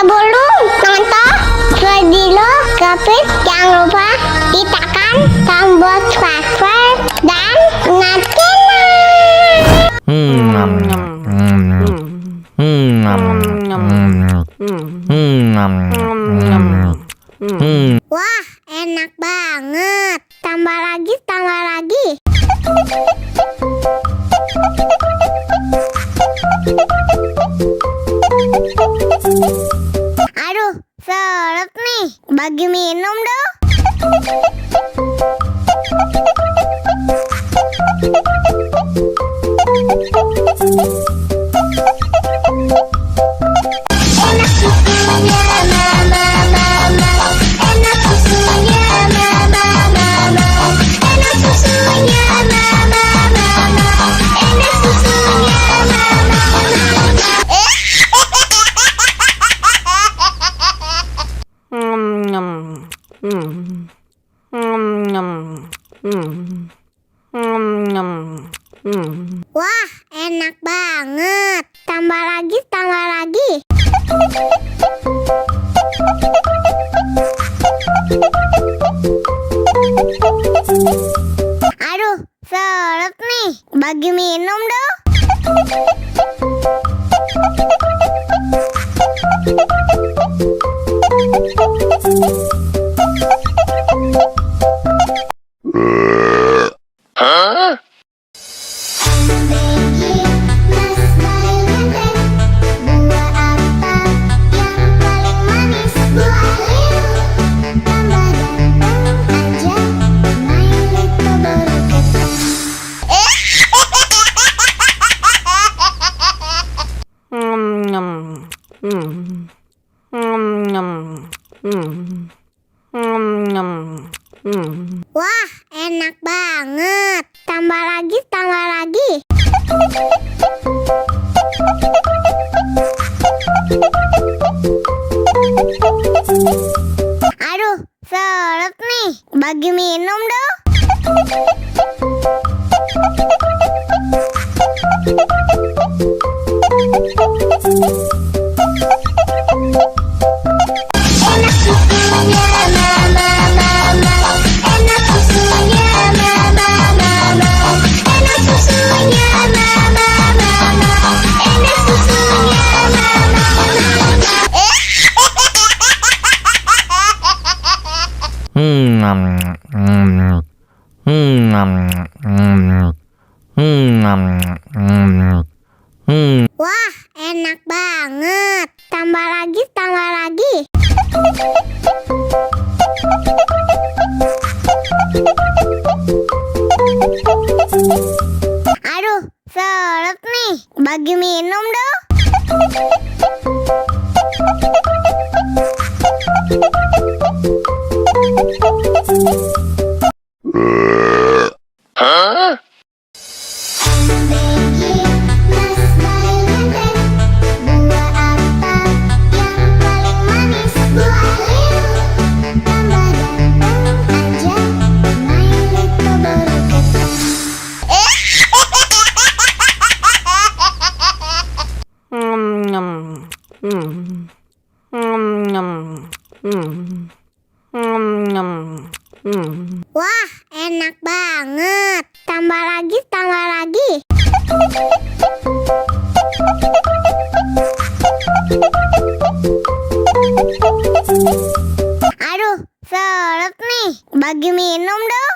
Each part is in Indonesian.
Sebelum nonton video Kepit, jangan lupa tekan tombol subscribe dan Wah, enak banget. Tambah lagi, tambah lagi. Aduh, seret nih. Bagi minum dong. Enak susunya mama, enak susunya mama, enak susunya mama, enak susunya Wah, enak banget. Tambah lagi, tambah lagi. Aduh, seret nih. Bagi minum dong. Wah, enak banget. Tambah lagi, tambah lagi. Aduh, seret nih. Bagi minum dong. Enak susunya mama, enak susunya mama, enak susunya mama, enak susunya Wah, enak banget. Tambah lagi, tambah lagi. Aduh, seret nih. Bagi minum dong. Wah, enak banget. Tambah lagi, tambah lagi. Aduh, seret nih. Bagi minum dong.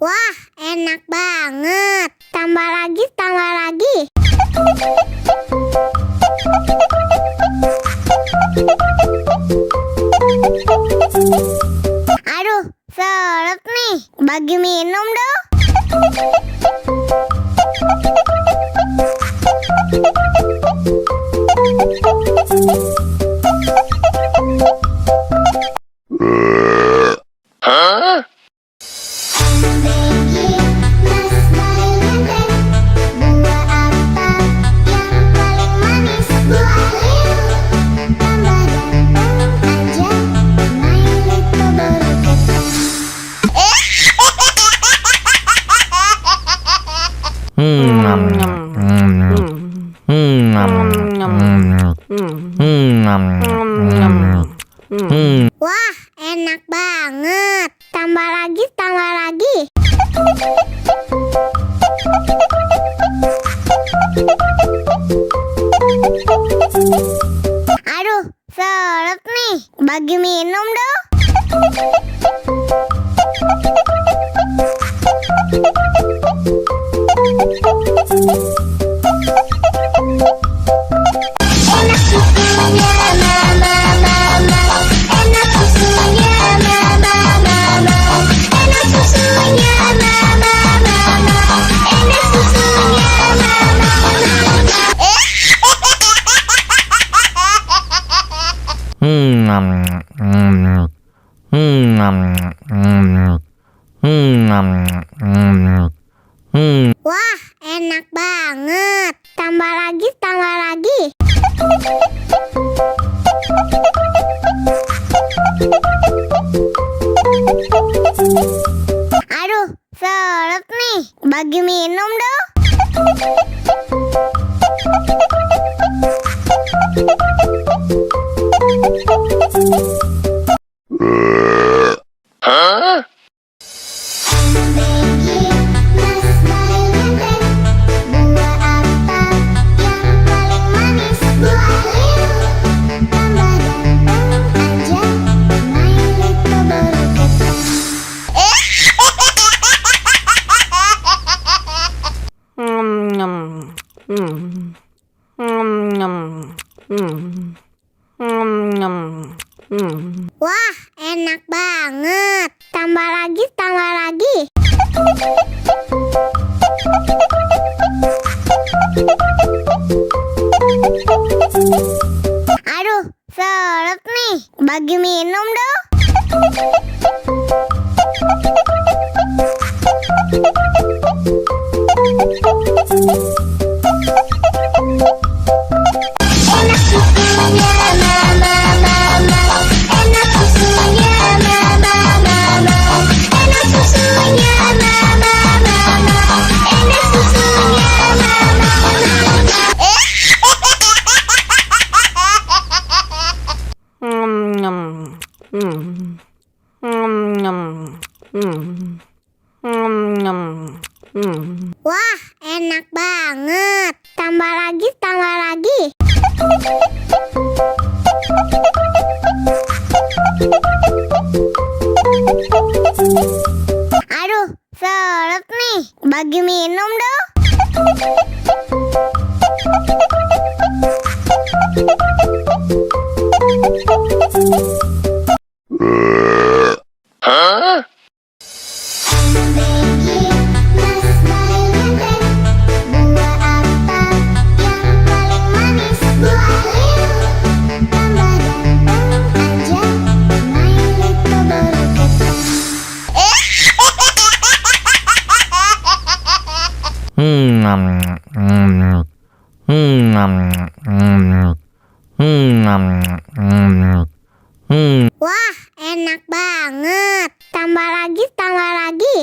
Wah, enak banget. Tambah lagi, tambah lagi. Aduh, seret nih. Bagi minum dong. Wah, enak banget. Tambah lagi, tambah lagi. Aduh, seret nih. Bagi minum dong. Enak susunya mama, mama. Enak susunya mama, mama. Enak susunya mama, mama. Enak susunya mama, Wah, enak banget. Tambah lagi, tambah lagi. Aduh, seret nih. Bagi minum dong. Wah, enak banget. Tambah lagi, tambah lagi. Aduh, seret nih. Bagi minum dong. Enak susunya mama, mama. Enak susunya mama, mama. Enak susunya mama, mama. Enak susunya mama, Wah, enak banget. Tambah lagi, tambah lagi. Aduh, seret nih. Bagi minum dong. Wah, enak banget. Tambah lagi, tambah lagi.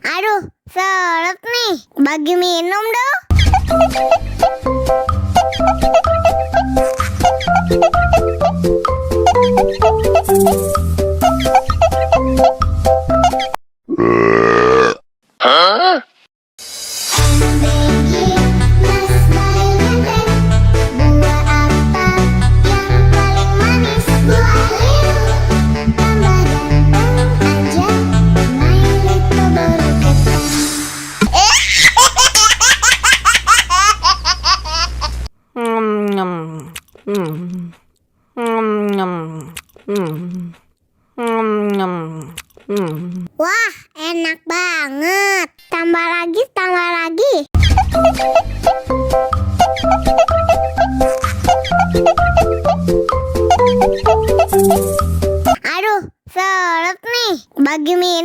Aduh, seret nih. Bagi minum dong. Wah, enak banget. Tambah lagi, tambah lagi. Aduh, seret nih. Bagi mie